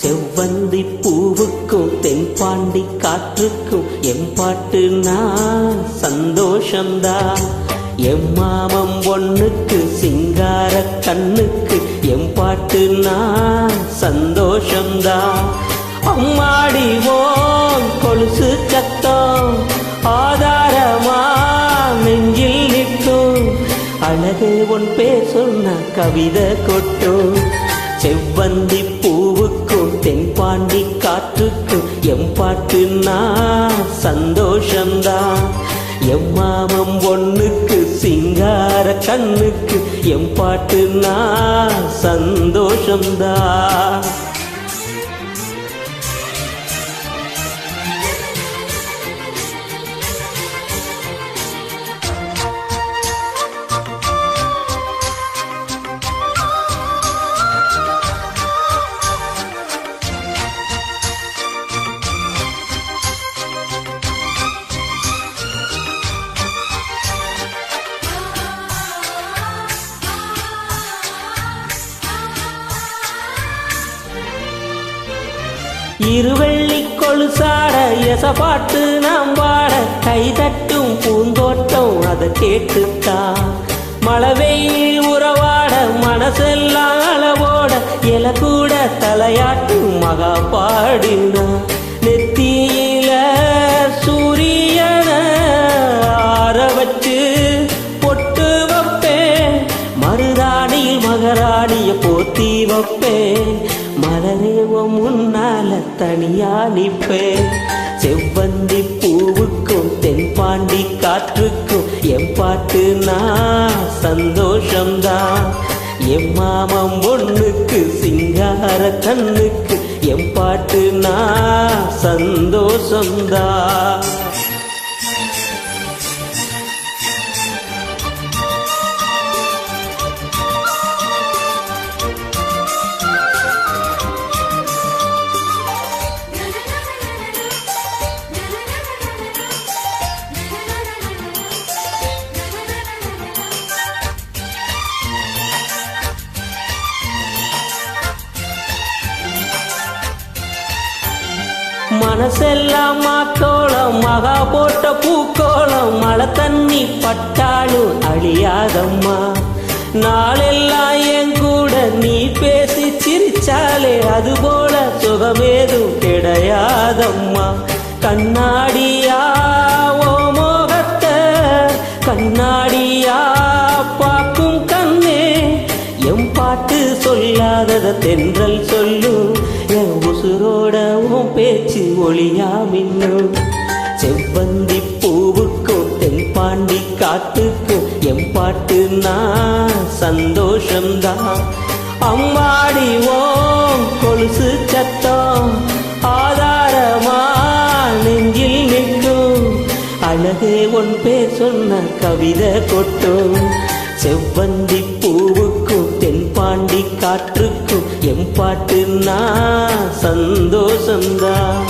செவ்வந்தி பூவுக்கும் தென்பாண்டி காற்றுக்கும் எம்பாட்டு நான் சந்தோஷம்தான். எம்மாமம் பொண்ணுக்கு சிங்கார கண்ணுக்கு எம்பாட்டு நான் சந்தோஷம்தான். அம்மாடி ஓன் கொலுசு சத்தம் ஆதாரமா நெஞ்சில் நிற்கும். அழகு உன் பேர் சொன்ன கவிதை கொட்டும். செவ்வந்தி பூவுக்கும் தென்பாண்டி காற்றுக்கும் எம்பாட்டு நான் சந்தோஷம்தான். எம்மாமம் பொண்ணுக்கு சிங்கார கண்ணுக்கு எம்பாட்டு நான் சந்தோஷம்தான். இருவெள்ளி கொலுசாட எசப்பாட்டு நாம் பாட கைதட்டும் பூந்தோட்டம் அதை கேட்டுத்தான். மழவெயில் உறவாட மனசெல்லாம் அளவோட எல கூட தலையாட்டும் மகா பாடினா. நெத்தியில சூரியன ஆற வச்சு பொட்டு வைப்பேன். மருதாணியில் மகராணிய போத்தி வைப்பேன். மலரேவம் முன்னால தனியா நிப்பேன். செவ்வந்தி பூவுக்கும் தென்பாண்டி காற்றுக்கும் எம்பாட்டு நான் சந்தோஷம்தான். எம்மாமம் பொண்ணுக்கு சிங்கார கண்ணுக்கு எம்பாட்டு நான் சந்தோஷம்தான். மனசெல்லாம் மாக்கோளம் மகா போட்ட பூக்கோளம். மழை தண்ணி பட்டாலும் அழியாதம்மா. நாளெல்லாம் என் கூட நீ பேசி சிரிச்சாலே அதுபோல சுகமேதும் கிடையாதம்மா. கண்ணாடியா ஓ மோகத்தை கண்ணாடியா பார்க்கும் கண்ணே. எம்பாட்டு சொல்லாதத தென்றல் சொல்லும். என் உசுரோட உன் பேச்சு ஒளியா மின்னும். செவ்வந்தி பூவுக்கும் தென்பாண்டி காட்டுக்கும் எம்பாட்டு நான் சந்தோஷம்தான். அம்மாடி ஓம் கொலுசு சத்தம் ஆதாரமா நெஞ்சில் நிற்கும். அழகே உன் பேர் சொன்ன கவிதை கொட்டும். செவ்வந்தி பூவுக்கும் தென்பாண்டி காற்றுக்கும் எம்பாட்டு நான் சந்தோஷம்தான்.